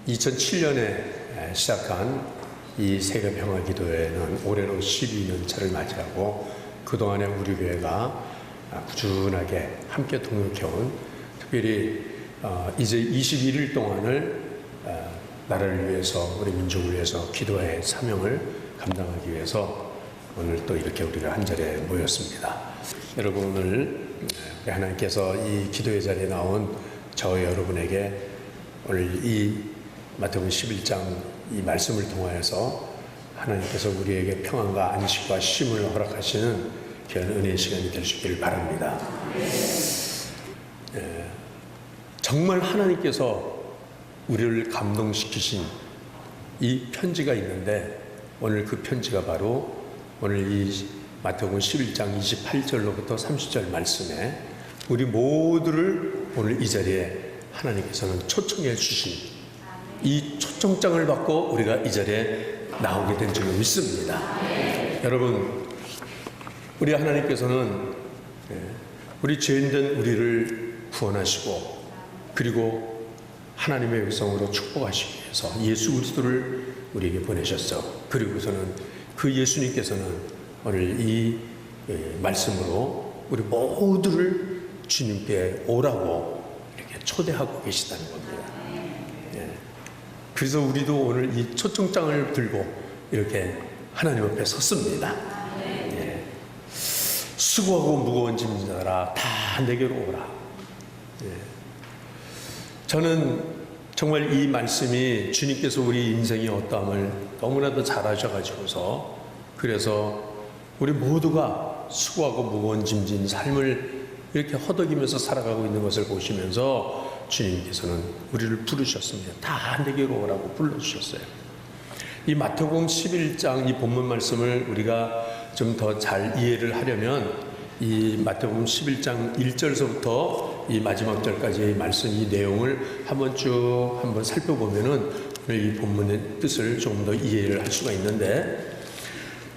2007년에 시작한 이 세계평화기도회는 올해로 12년 차를 맞이하고 그동안에 우리 교회가 꾸준하게 함께 동역해온, 특별히 이제 21일 동안을 나라를 위해서, 우리 민족을 위해서 기도의 사명을 감당하기 위해서 오늘 또 이렇게 우리가 한 자리에 모였습니다. 여러분, 오늘 하나님께서 이 기도의 자리에 나온 저 여러분에게 오늘 이 마태복음 11장 이 말씀을 통하여서 하나님께서 우리에게 평안과 안식과 쉼을 허락하시는 귀한 은혜의 시간이 될 수 있기를 바랍니다. 정말 하나님께서 우리를 감동시키신 이 편지가 있는데, 오늘 그 편지가 바로 오늘 이 마태복음 11장 28절로부터 30절 말씀에 우리 모두를 오늘 이 자리에 하나님께서는 초청해 주신 이 초청장을 받고 우리가 이 자리에 나오게 된 줄로 믿습니다. 여러분, 우리 하나님께서는 우리 죄인된 우리를 구원하시고, 그리고 하나님의 백성으로 축복하시기 위해서 예수 그리스도를 우리에게 보내셨어. 그리고서는 그 예수님께서는 오늘 이 말씀으로 우리 모두를 주님께 오라고 이렇게 초대하고 계시다는 겁니다. 그래서 우리도 오늘 이 초청장을 들고 이렇게 하나님 앞에 섰습니다. 수고하고 무거운 짐 자들아 다 내게로 오라. 저는 정말 이 말씀이 주님께서 우리 인생의 어떠함을 너무나도 잘 아셔가지고서, 그래서 우리 모두가 수고하고 무거운 짐진 삶을 이렇게 허덕이면서 살아가고 있는 것을 보시면서 주님께서는 우리를 부르셨습니다. 다 내게로 오라고 불러주셨어요. 이 마태복음 11장 이 본문 말씀을 우리가 좀 더 잘 이해를 하려면 이 마태복음 11장 1절서부터 이 마지막 절까지의 말씀, 이 내용을 한번 살펴보면은 이 본문의 뜻을 조금 더 이해를 할 수가 있는데,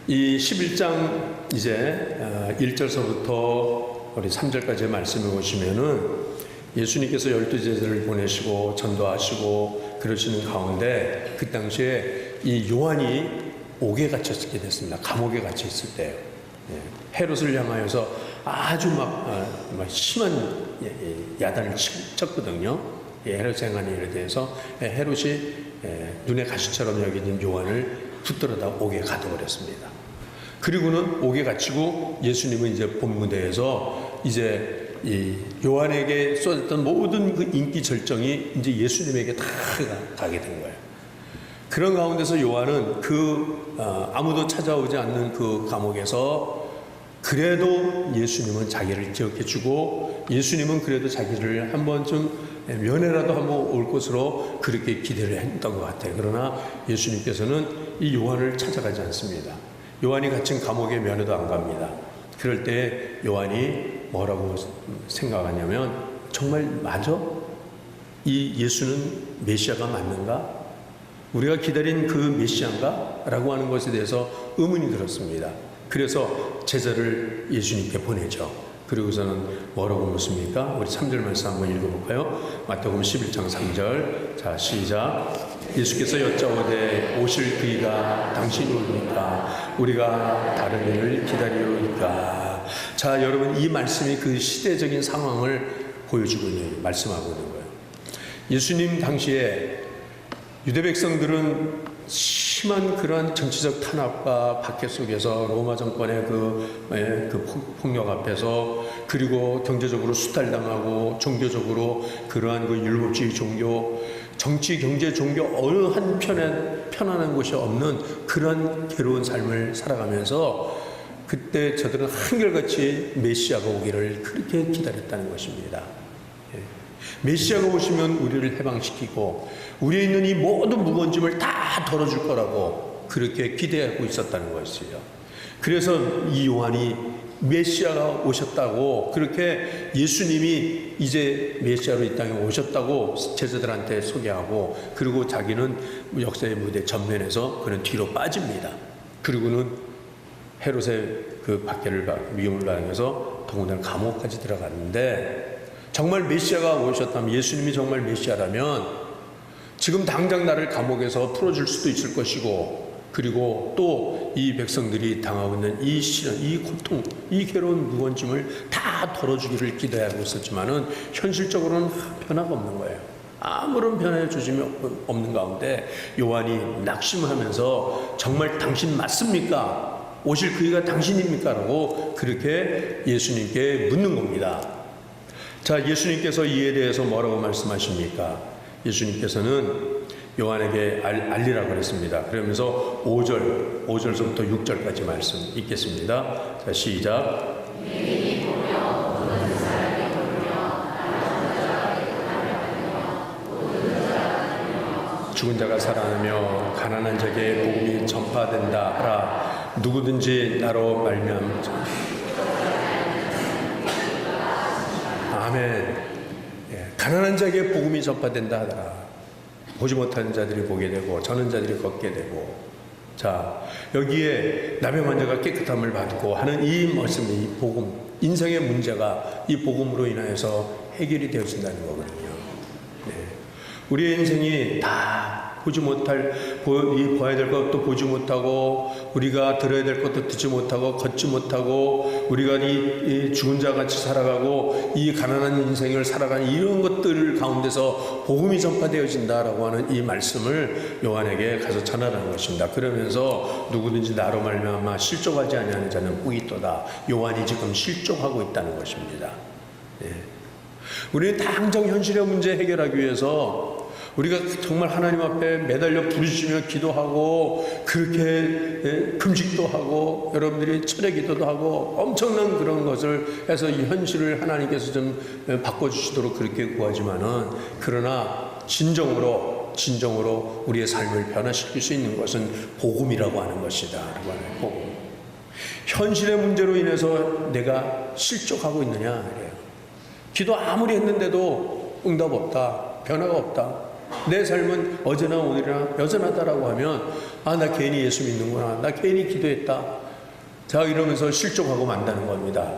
이 11장 이제 1절서부터 우리 3절까지의 말씀을 보시면은 예수님께서 12제자를 보내시고 전도하시고 그러시는 가운데 그 당시에 이 요한이 옥에 갇혔게 됐습니다. 감옥에 갇혀 있을 때 헤롯을 향하여서 아주 막 심한 야단을 쳤거든요. 헤롯 행한 일에 대해서 헤롯이 눈에 가시처럼 여기는 요한을 붙들어다 옥에 가둬버렸습니다. 그리고는 옥에 갇히고 예수님은 이제 본무대에서 이제 이 요한에게 쏟았던 모든 그 인기 절정이 이제 예수님에게 다 가게 된 거예요. 그런 가운데서 요한은 아무도 찾아오지 않는 그 감옥에서 그래도 예수님은 자기를 기억해주고, 예수님은 그래도 자기를 한 번쯤 면회라도 한번 올 것으로 그렇게 기대를 했던 것 같아요. 그러나 예수님께서는 이 요한을 찾아가지 않습니다. 요한이 갇힌 감옥에 면회도 안 갑니다. 그럴 때 요한이 뭐라고 생각하냐면, 정말 맞아? 이 예수는 메시아가 맞는가? 우리가 기다린 그 메시아인가? 라고 하는 것에 대해서 의문이 들었습니다. 그래서 제자를 예수님께 보내죠. 그리고서는 뭐라고 묻습니까? 우리 3절 말씀 한번 읽어볼까요? 마태복음 11장 3절. 자, 시작. 예수께서 여짜오되 오실 그이가 당신이 오니까 우리가 다른 이를 기다리오니까. 자, 여러분, 이 말씀이 그 시대적인 상황을 보여주고 있는, 말씀하고 있는 거예요. 예수님 당시에 유대 백성들은 심한 그러한 정치적 탄압과 박해 속에서 로마 정권의 그 폭력 앞에서, 그리고 경제적으로 수탈당하고 종교적으로 그러한 그 율법주의 종교, 정치, 경제, 종교 어느 한 편안한 곳이 없는 그런 괴로운 삶을 살아가면서 그때 저들은 한결같이 메시아가 오기를 그렇게 기다렸다는 것입니다. 메시아가 오시면 우리를 해방시키고 우리에 있는 이 모든 무거운 짐을 다 덜어줄 거라고 그렇게 기대하고 있었다는 것이에요. 그래서 이 요한이 메시아가 오셨다고, 그렇게 예수님이 이제 메시아로 이 땅에 오셨다고 제자들한테 소개하고, 그리고 자기는 역사의 무대 전면에서 그는 뒤로 빠집니다. 그리고는 헤롯의 그 박해를 위험을 당해서 더군다나 감옥까지 들어갔는데, 정말 메시아가 오셨다면, 예수님이 정말 메시아라면 지금 당장 나를 감옥에서 풀어줄 수도 있을 것이고, 그리고 또 이 백성들이 당하고 있는 이 시련, 이 고통, 이 괴로운 무거운 짐을 다 덜어주기를 기대하고 있었지만은 현실적으로는 변화가 없는 거예요. 아무런 변화의 조짐이 없는 가운데 요한이 낙심하면서 정말 당신 맞습니까? 오실 그이가 당신입니까? 라고 그렇게 예수님께 묻는 겁니다. 자, 예수님께서 이에 대해서 뭐라고 말씀하십니까? 예수님께서는 요한에게 알리라고 그랬습니다. 그러면서 5절서부터 6절까지 말씀 읽겠습니다. 자, 시작. 죽은 자가 살아나며 가난한 자에게 복음이 전파된다 하라. 누구든지 나로 말미암아. 아멘. 예, 가난한 자에게 복음이 전파된다 하더라. 보지 못하는 자들이 보게 되고 저는 자들이 걷게 되고, 자, 여기에 남의 자가 깨끗함을 받고 하는 이 말씀이, 이 복음, 인생의 문제가 이 복음으로 인하여서 해결이 되어진다는 거거든요. 네. 우리의 인생이 다 보지 못할, 봐야 될 것도 보지 못하고, 우리가 들어야 될 것도 듣지 못하고, 걷지 못하고, 우리가 이 죽은 자 같이 살아가고, 이 가난한 인생을 살아가는 이런 것들 가운데서 복음이 전파되어진다라고 하는 이 말씀을 요한에게 가서 전하라는 것입니다. 그러면서 누구든지 나로 말미암아 실족하지 아니하는 자는 복이 있도다. 요한이 지금 실족하고 있다는 것입니다. 네. 우리는 당장 현실의 문제 해결하기 위해서 우리가 정말 하나님 앞에 매달려 부르짖으며 기도하고, 그렇게 금식도 하고, 여러분들이 철회 기도도 하고, 엄청난 그런 것을 해서 이 현실을 하나님께서 좀 바꿔주시도록 그렇게 구하지만은, 그러나 진정으로 우리의 삶을 변화시킬 수 있는 것은 복음이라고 하는 것이다. 라고 하는 복음. 현실의 문제로 인해서 내가 실족하고 있느냐 이래요. 기도 아무리 했는데도 응답 없다, 변화가 없다. 내 삶은 어제나 오늘이나 여전하다라고 하면, 아, 나 괜히 예수 믿는구나, 나 괜히 기도했다, 자, 이러면서 실족하고 만다는 겁니다.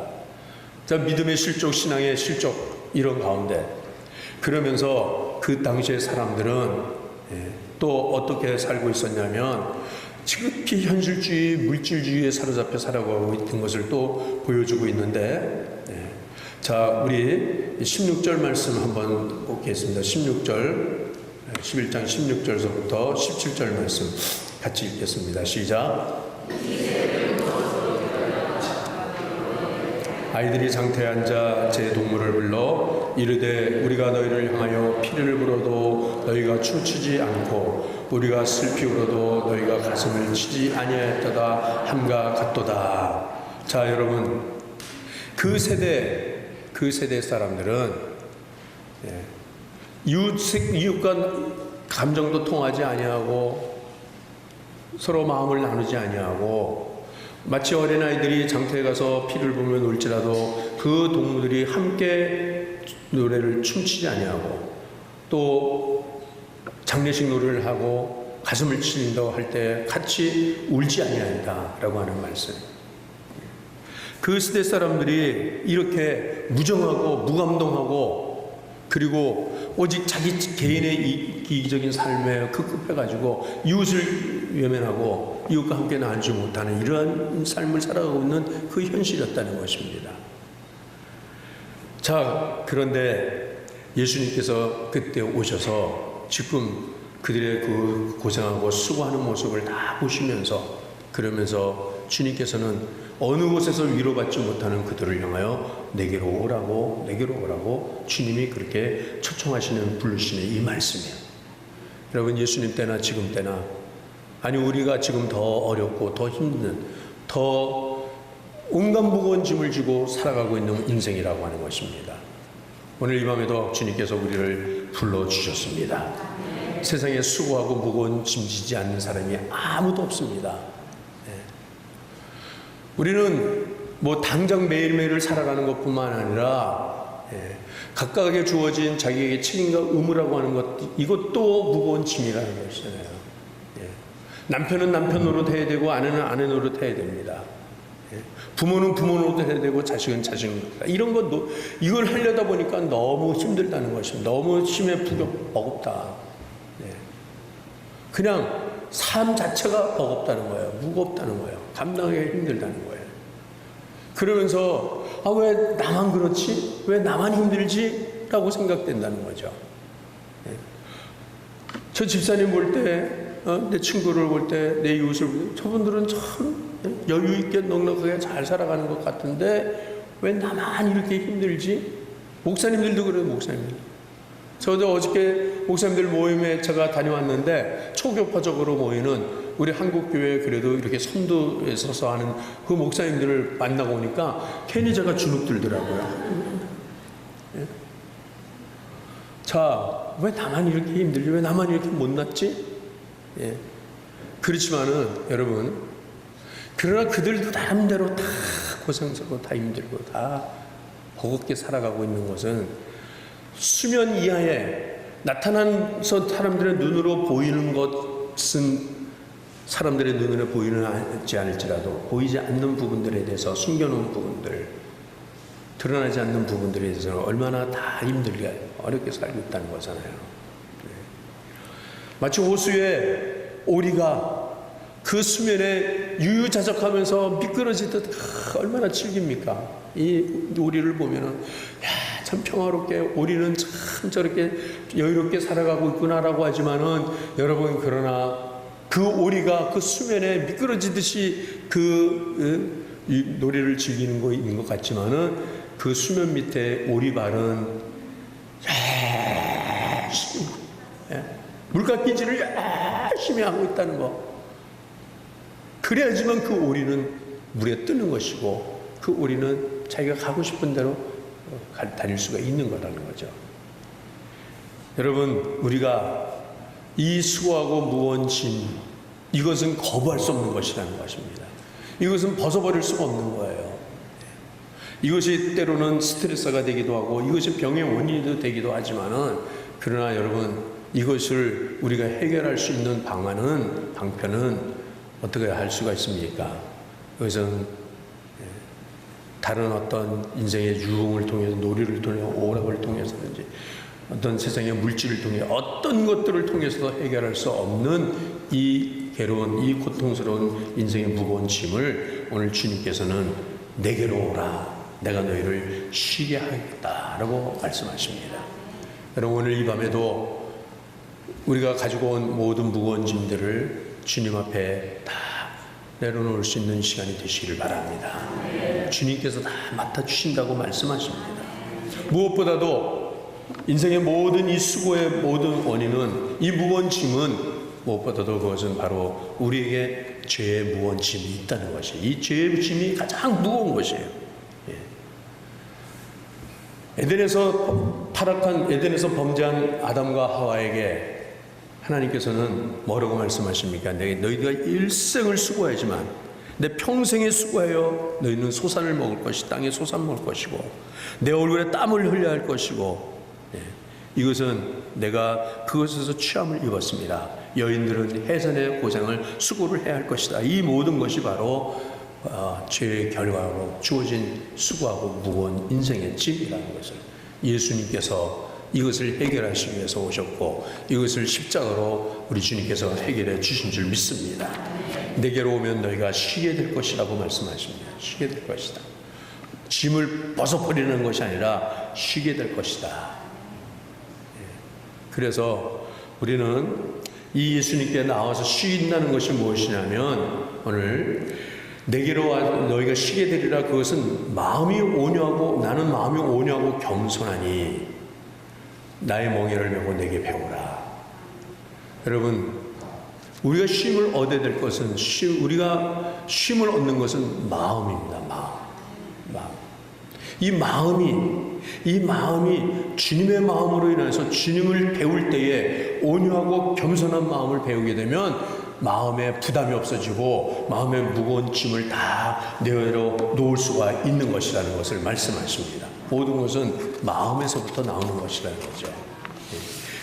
자, 믿음의 실족, 신앙의 실족, 이런 가운데 그러면서 그 당시의 사람들은 또 어떻게 살고 있었냐면, 지극히 현실주의, 물질주의에 사로잡혀 살아가고 있는 것을 또 보여주고 있는데, 자, 우리 16절 말씀 한번 보겠습니다. 16절, 11장 16절서부터 17절 말씀 같이 읽겠습니다. 시작. 아이들이 장터에 앉아 제 동물을 불러 이르되, 우리가 너희를 향하여 피를 불어도 너희가 춤추지 않고, 우리가 슬피 울어도 너희가 가슴을 치지 아니하였도다 함과 같도다. 자, 여러분, 그 세대 사람들은 이웃과 감정도 통하지 아니하고, 서로 마음을 나누지 아니하고, 마치 어린아이들이 장터에 가서 피를 보며 놀지라도 그 동물들이 함께 노래를 춤추지 아니하고, 또 장례식 노래를 하고 가슴을 치린다고 할 때 같이 울지 아니하였다 라고 하는 말씀. 그 시대 사람들이 이렇게 무정하고 무감동하고, 그리고 오직 자기 개인의 이기적인 삶에 급급해가지고 이웃을 외면하고 이웃과 함께 나누지 못하는 이러한 삶을 살아가고 있는 그 현실이었다는 것입니다. 자, 그런데 예수님께서 그때 오셔서 지금 그들의 그 고생하고 수고하는 모습을 다 보시면서, 그러면서 주님께서는 어느 곳에서 위로받지 못하는 그들을 향하여 내게로 오라고 주님이 그렇게 초청하시는, 부르시는 이 말씀이에요. 여러분, 예수님 때나 지금 때나, 아니 우리가 지금 더 어렵고 더 힘든, 더 온갖 무거운 짐을 지고 살아가고 있는 인생이라고 하는 것입니다. 오늘 이 밤에도 주님께서 우리를 불러주셨습니다. 세상에 수고하고 무거운 짐 지지 않는 사람이 아무도 없습니다. 우리는 뭐 당장 매일매일을 살아가는 것뿐만 아니라 각각에게 주어진 자기에게 책임과 의무라고 하는 것, 이것도 무거운 짐이라는 것이잖아요. 남편은 남편 노릇 해야 되고, 아내는 아내 노릇 해야 됩니다. 부모는 부모 노릇 해야 되고, 자식은 자식 노릇. 이런 것도, 이걸 하려다 보니까 너무 힘들다는 것입니다. 너무 힘에 버겁다. 그냥 삶 자체가 버겁다는 거예요. 무겁다는 거예요. 감당하기 힘들다는 거예요. 그러면서 왜 나만 그렇지? 왜 나만 힘들지? 라고 생각된다는 거죠. 저 집사님 볼 때, 내 친구를 볼 때, 내 이웃을 볼 때, 저분들은 참 여유 있게 넉넉하게 잘 살아가는 것 같은데 왜 나만 이렇게 힘들지? 목사님들도 그래요. 목사님들. 저도 어저께 목사님들 모임에 제가 다녀왔는데 초교파적으로 모이는 우리 한국교회 그래도 이렇게 선두에 서서 하는 그 목사님들을 만나고 오니까 괜히 제가 주눅 들더라고요. 자, 왜 나만 이렇게 힘들지? 왜 나만 이렇게 못났지? 그렇지만은 여러분, 그러나 그들도 나름대로 다 고생스럽고 다 힘들고 다 버겁게 살아가고 있는 것은 수면 이하에 나타나서 사람들의 눈으로 보이는 것은 사람들의 눈에 보이지 않을지라도 보이지 않는 부분들에 대해서 숨겨놓은 부분들, 드러나지 않는 부분들에 대해서는 얼마나 다 힘들게 어렵게 살고 있다는 거잖아요. 마치 호수에 오리가 그 수면에 유유자적하면서 미끄러지듯 얼마나 즐깁니까? 이 오리를 보면은 참 평화롭게 오리는 참 저렇게 여유롭게 살아가고 있구나라고 하지만은 여러분, 그러나 그 오리가 그 수면에 미끄러지듯이 이 놀이를 즐기는 거 있는 것 같지만은 그 수면 밑에 오리발은 열심히 물깎이질을 열심히 하고 있다는 거. 그래야지만 그 오리는 물에 뜨는 것이고 그 오리는 자기가 가고 싶은 대로 다닐 수가 있는 거라는 거죠. 여러분, 우리가 이 수고하고 무거운 짐, 이것은 거부할 수 없는 것이라는 것입니다. 이것은 벗어버릴 수가 없는 거예요. 이것이 때로는 스트레스가 되기도 하고 이것이 병의 원인이 되기도 하지만은, 그러나 여러분, 이것을 우리가 해결할 수 있는 방편은 어떻게 할 수가 있습니까? 그것은 다른 어떤 인생의 유흥을 통해서, 놀이를 통해서, 오락을 통해서든지 어떤 세상의 물질을 통해 어떤 것들을 통해서도 해결할 수 없는 이 괴로운, 이 고통스러운 인생의 무거운 짐을 오늘 주님께서는 내게로 오라, 내가 너희를 쉬게 하겠다라고 말씀하십니다. 여러분, 오늘 이 밤에도 우리가 가지고 온 모든 무거운 짐들을 주님 앞에 다 내려놓을 수 있는 시간이 되시기를 바랍니다. 주님께서 다 맡아주신다고 말씀하십니다. 무엇보다도 인생의 모든 이 수고의 모든 원인은, 이 무거운 짐은 무엇보다도 그것은 바로 우리에게 죄의 무거운 짐이 있다는 것이에요. 이 죄의 짐이 가장 무거운 것이에요. 에덴에서 범죄한 아담과 하와에게 하나님께서는 뭐라고 말씀하십니까? 너희가 일생을 수고하지만 내 평생에 수고하여 너희는 소산을 먹을 것이, 땅에 소산 먹을 것이고 내 얼굴에 땀을 흘려야 할 것이고, 이것은 내가 그것에서 취함을 입었습니다. 여인들은 해산의 고생을 수고를 해야 할 것이다. 이 모든 것이 바로 죄의 결과로 주어진 수고하고 무거운 인생의 짐이라는 것을 예수님께서 이것을 해결하시기 위해서 오셨고, 이것을 십자가로 우리 주님께서 해결해 주신 줄 믿습니다. 내게로 오면 너희가 쉬게 될 것이라고 말씀하십니다. 쉬게 될 것이다. 짐을 벗어버리는 것이 아니라 쉬게 될 것이다. 그래서 우리는 이 예수님께 나와서 쉰다는 것이 무엇이냐면, 오늘 내게로 와 너희가 쉬게 되리라, 그것은 마음이 온유하고, 나는 마음이 온유하고 겸손하니 나의 멍에를 메고 내게 배우라. 여러분, 우리가 쉼을 얻어야 될 것은, 우리가 쉼을 얻는 것은 마음입니다. 마음. 이 마음이 주님의 마음으로 인해서 주님을 배울 때에 온유하고 겸손한 마음을 배우게 되면 마음에 부담이 없어지고 마음의 무거운 짐을 다 내려놓을 수가 있는 것이라는 것을 말씀하십니다. 모든 것은 마음에서부터 나오는 것이라는 거죠.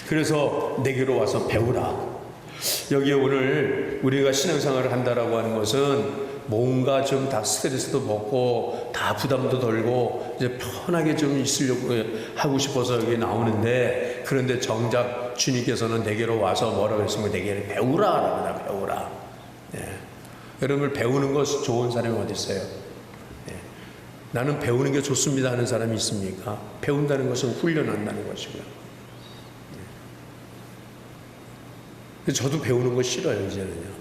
그래서 내게로 와서 배우라. 여기에 오늘 우리가 신앙생활을 한다라고 하는 것은 뭔가 좀 다 스트레스도 먹고 다 부담도 덜고 이제 편하게 좀 있으려고 하고 싶어서 여기 나오는데, 그런데 정작 주님께서는 내게로 와서 뭐라고 했으면 내게 배우라 그럽니다. 배우라. 예. 여러분 배우는 것 좋은 사람이 어디 있어요? 예. 나는 배우는 게 좋습니다 하는 사람이 있습니까? 배운다는 것은 훈련한다는 것이고요. 예. 저도 배우는 거 싫어요 이제는요.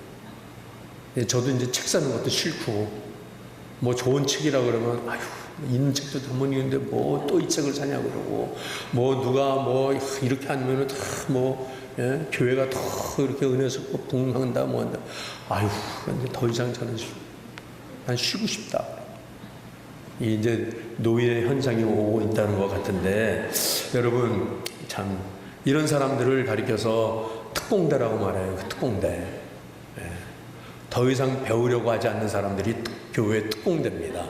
예. 저도 이제 책 사는 것도 싫고 뭐 좋은 책이라 그러면 아유 있는 책도 다 못 읽는데 뭐 또 이 책을 사냐 그러고 뭐 누가 뭐 이렇게 하면은 다 뭐 예? 교회가 더 이렇게 은혜스럽고 붕흥한다 뭐 한다. 아유 이제 더 이상 저는 난 쉬고 싶다. 이제 노예 현상이 오고 있다는 것 같은데 여러분 참 이런 사람들을 가리켜서 특공대라고 말해요. 그 특공대. 예. 더 이상 배우려고 하지 않는 사람들이 교회 특공대입니다.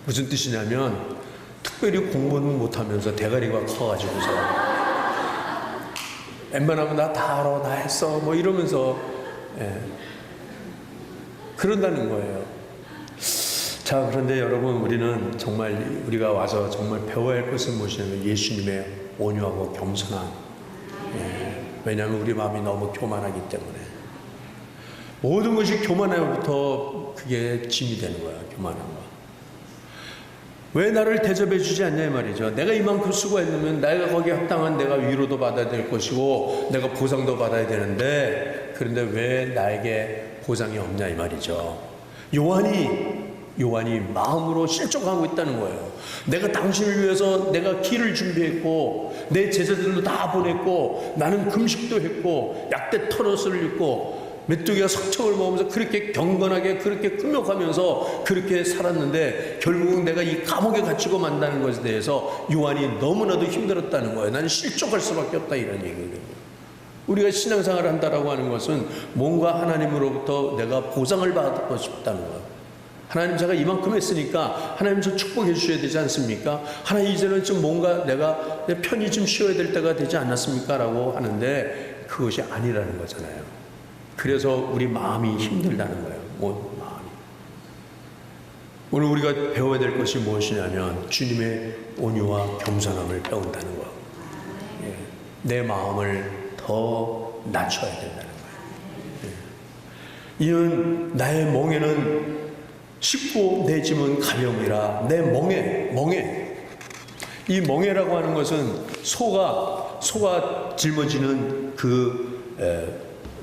무슨 뜻이냐면 특별히 공부는 못하면서 대가리가 커가지고서 웬만하면 나 다 알아, 다 했어 뭐 이러면서 예. 그런다는 거예요. 자 그런데 여러분 우리는 정말 우리가 와서 정말 배워야 할 것은 무엇이냐면 예수님의 온유하고 겸손한 예. 왜냐하면 우리 마음이 너무 교만하기 때문에 모든 것이 교만함부터 그게 짐이 되는 거야. 교만한 거. 왜 나를 대접해 주지 않냐 이 말이죠. 내가 이만큼 수고했으면 내가 거기에 합당한 내가 위로도 받아야 될 것이고 내가 보상도 받아야 되는데 그런데 왜 나에게 보상이 없냐 이 말이죠. 요한이 마음으로 실족하고 있다는 거예요. 내가 당신을 위해서 내가 길을 준비했고 내 제자들도 다 보냈고 나는 금식도 했고 약대 털옷을 입고 메뚜기가 석청을 먹으면서 그렇게 경건하게 그렇게 끔욕하면서 그렇게 살았는데 결국은 내가 이 감옥에 갇히고 만다는 것에 대해서 요한이 너무나도 힘들었다는 거예요. 나는 실족할 수밖에 없다 이런 얘기예요. 우리가 신앙생활을 한다라고 하는 것은 뭔가 하나님으로부터 내가 보상을 받고 싶다는 거예요. 하나님 제가 이만큼 했으니까 하나님 저 축복해 주셔야 되지 않습니까? 하나님 이제는 좀 뭔가 내가 편히 좀 쉬어야 될 때가 되지 않았습니까? 라고 하는데 그것이 아니라는 거잖아요. 그래서 우리 마음이 힘들다는 거예요. 마음이. 오늘 우리가 배워야 될 것이 무엇이냐면 주님의 온유와 겸손함을 배운다는 거예요. 예. 내 마음을 더 낮춰야 된다는 거예요. 예. 이는 나의 멍에는 쉽고 내 짐은 가벼움이라. 내 멍에 이 멍에라고 하는 것은 소가 짊어지는 그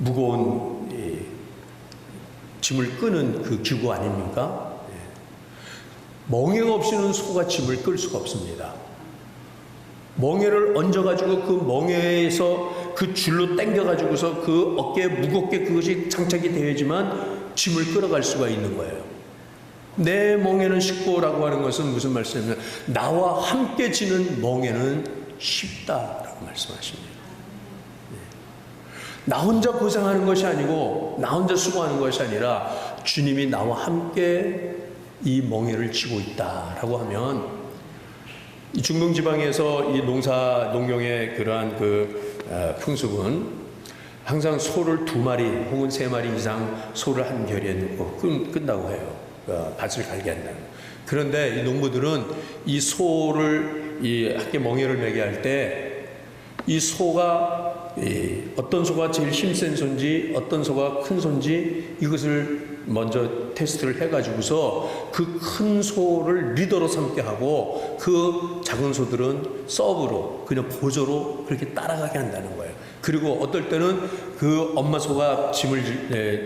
무거운 짐을 끄는 그 기구 아닙니까? 멍에가 없이는 소가 짐을 끌 수가 없습니다. 멍에를 얹어가지고 그 멍에에서 그 줄로 당겨가지고서 그 어깨에 무겁게 그것이 장착이 되어야지만 짐을 끌어갈 수가 있는 거예요. 내 멍에는 쉽고라고 하는 것은 무슨 말씀이냐면 나와 함께 지는 멍에는 쉽다라고 말씀하십니다. 나 혼자 고생하는 것이 아니고 나 혼자 수고하는 것이 아니라 주님이 나와 함께 이 멍에를 지고 있다라고 하면 이 중동 지방에서 이 농경의 그러한 풍습은 항상 소를 2마리 혹은 3마리 이상 소를 한 결에 넣고 끈다고 해요. 밭을 갈게 한다는. 그런데 이 농부들은 이 소를 이 함께 멍에를 매게 할 때 이 소가 어떤 소가 제일 힘센 소인지 어떤 소가 큰 소인지 이것을 먼저 테스트를 해가지고서 그 큰 소를 리더로 삼게 하고 그 작은 소들은 서브로 그냥 보조로 그렇게 따라가게 한다는 거예요. 그리고 어떨 때는 그 엄마 소가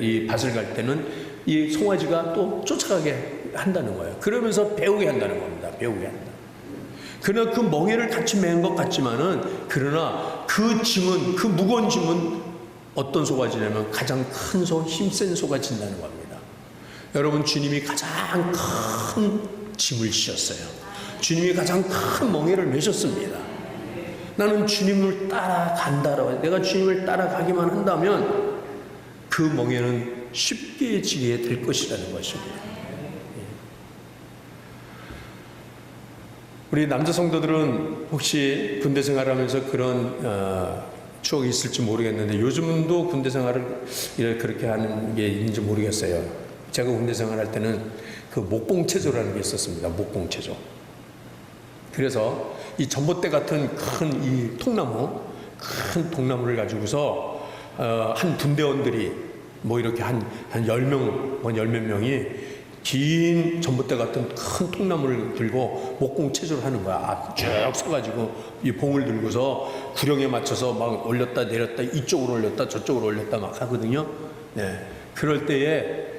이 밭을 갈 때는 이 송아지가 또 쫓아가게 한다는 거예요. 그러면서 배우게 한다는 겁니다. 배우게 한다. 그러나 그 멍에를 같이 맨 것 같지만은 그러나 그 짐은 그 무거운 짐은 어떤 소가 지냐면 가장 큰 소, 힘센 소가 진다는 겁니다. 여러분 주님이 가장 큰 짐을 지셨어요. 주님이 가장 큰 멍에를 메셨습니다. 나는 주님을 따라간다라고 내가 주님을 따라가기만 한다면 그 멍에는 쉽게 지게 될 것이라는 것입니다. 우리 남자 성도들은 혹시 군대 생활하면서 그런 추억이 있을지 모르겠는데 요즘도 군대 생활을 그렇게 하는 게 있는지 모르겠어요. 제가 군대 생활할 때는 그 목봉체조라는 게 있었습니다. 목봉체조. 그래서 이 전봇대 같은 큰 이 통나무 큰 통나무를 가지고서 한 분대원들이 뭐 이렇게 한 10명, 뭐 10몇 명이 긴 전봇대 같은 큰 통나무를 들고 목공체조를 하는 거야. 쭉 서가지고 이 봉을 들고서 구령에 맞춰서 막 올렸다 내렸다 이쪽으로 올렸다 저쪽으로 올렸다 막 하거든요. 네. 그럴 때에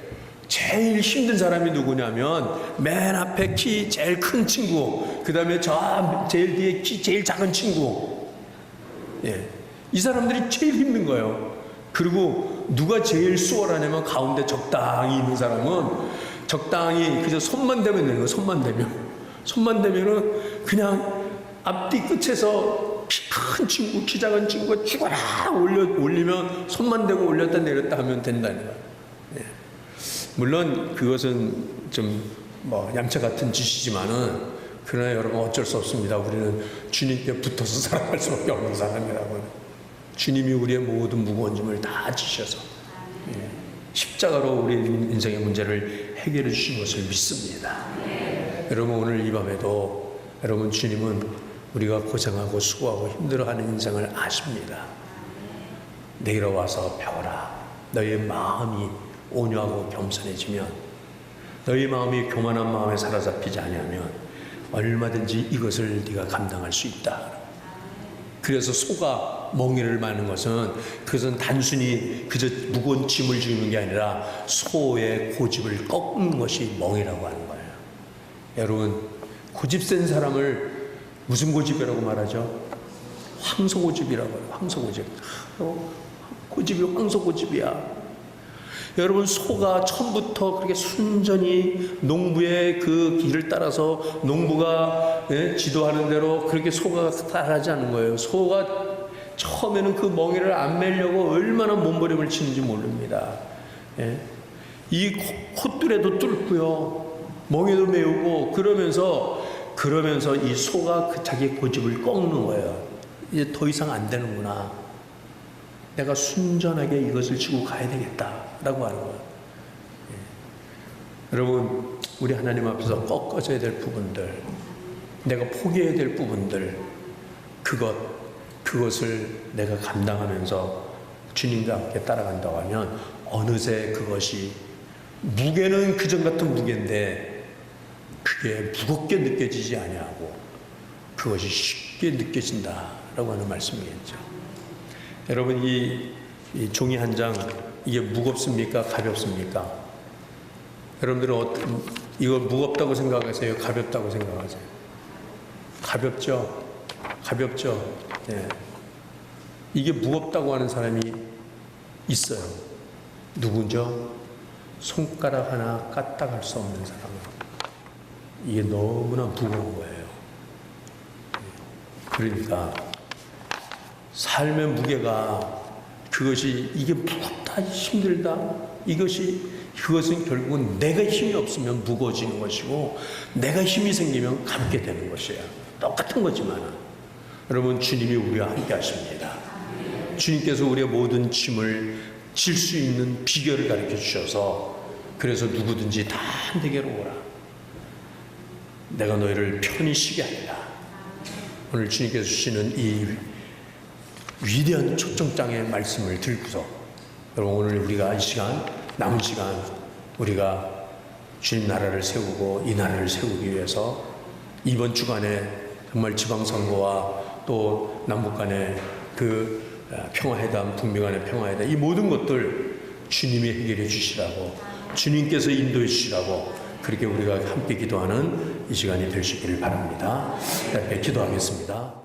제일 힘든 사람이 누구냐면 맨 앞에 키 제일 큰 친구, 그 다음에 저 제일 뒤에 키 제일 작은 친구. 예. 이 사람들이 제일 힘든 거예요. 그리고 누가 제일 수월하냐면 가운데 적당히 있는 사람은 적당히 그저 손만 대면 되는 거예요. 손만 대면은 그냥 앞뒤 끝에서 키 큰 친구, 키 작은 친구가 죽어라 올리면 손만 대고 올렸다 내렸다 하면 된다는 거예요. 예. 물론 그것은 좀 뭐 얌체 같은 짓이지만은 그러나 여러분 어쩔 수 없습니다. 우리는 주님께 붙어서 살아갈 수밖에 없는 사람이라고요. 주님이 우리의 모든 무거운 짐을 다 지셔서 십자가로 우리 인생의 문제를 해결해 주신 것을 믿습니다. 여러분 오늘 이 밤에도 여러분 주님은 우리가 고생하고 수고하고 힘들어하는 인생을 아십니다. 내일어 와서 배워라. 너희의 마음이 온유하고 겸손해지면 너희 마음이 교만한 마음에 사로잡히지 아니하면 얼마든지 이것을 네가 감당할 수 있다. 그래서 소가 멍에를 마는 것은 그것은 단순히 그저 무거운 짐을 지우는 게 아니라 소의 고집을 꺾는 것이 멍이라고 하는 거예요. 여러분 고집 센 사람을 무슨 고집이라고 말하죠? 황소고집이라고 해요. 황소고집. 고집이 황소고집이야. 여러분 소가 처음부터 그렇게 순전히 농부의 그 길을 따라서 농부가 지도하는 대로 그렇게 소가 따라하지 않는 거예요. 소가 처음에는 그 멍에를 안 매려고 얼마나 몸부림을 치는지 모릅니다. 이 콧뚜레도 뚫고요, 멍에도 메우고 그러면서 이 소가 그 자기 고집을 꺾는 거예요. 이제 더 이상 안 되는구나. 내가 순전하게 이것을 지고 가야 되겠다라고 하는 거예요. 여러분 우리 하나님 앞에서 꺾어져야 될 부분들, 내가 포기해야 될 부분들, 그것을 내가 감당하면서 주님과 함께 따라간다고 하면 어느새 그것이 무게는 그전 같은 무게인데 그게 무겁게 느껴지지 아니하고 그것이 쉽게 느껴진다라고 하는 말씀이겠죠. 여러분 이 종이 한 장 이게 무겁습니까? 가볍습니까? 여러분들은 이거 무겁다고 생각하세요? 가볍다고 생각하세요? 가볍죠. 네. 이게 무겁다고 하는 사람이 있어요. 누구죠? 손가락 하나 까딱할 수 없는 사람. 이게 너무나 무거운 거예요. 그러니까 삶의 무게가 이게 무겁다, 힘들다, 그것은 결국은 내가 힘이 없으면 무거워지는 것이고 내가 힘이 생기면 가볍게 되는 것이에요. 똑같은 거지만 여러분 주님이 우리와 함께 하십니다. 주님께서 우리의 모든 짐을 질 수 있는 비결을 가르쳐 주셔서 그래서 누구든지 다 내게로 오라. 내가 너희를 편히 쉬게 하리라. 오늘 주님께서 주시는 이 위대한 초청장의 말씀을 들고서 여러분 오늘 우리가 남은 시간 우리가 주님 나라를 세우고 이 나라를 세우기 위해서 이번 주간에 정말 지방선거와 또 남북 간의 그 평화회담, 북미 간의 평화회담, 이 모든 것들 주님이 해결해 주시라고, 주님께서 인도해 주시라고 그렇게 우리가 함께 기도하는 이 시간이 되시기를 바랍니다. 기도하겠습니다.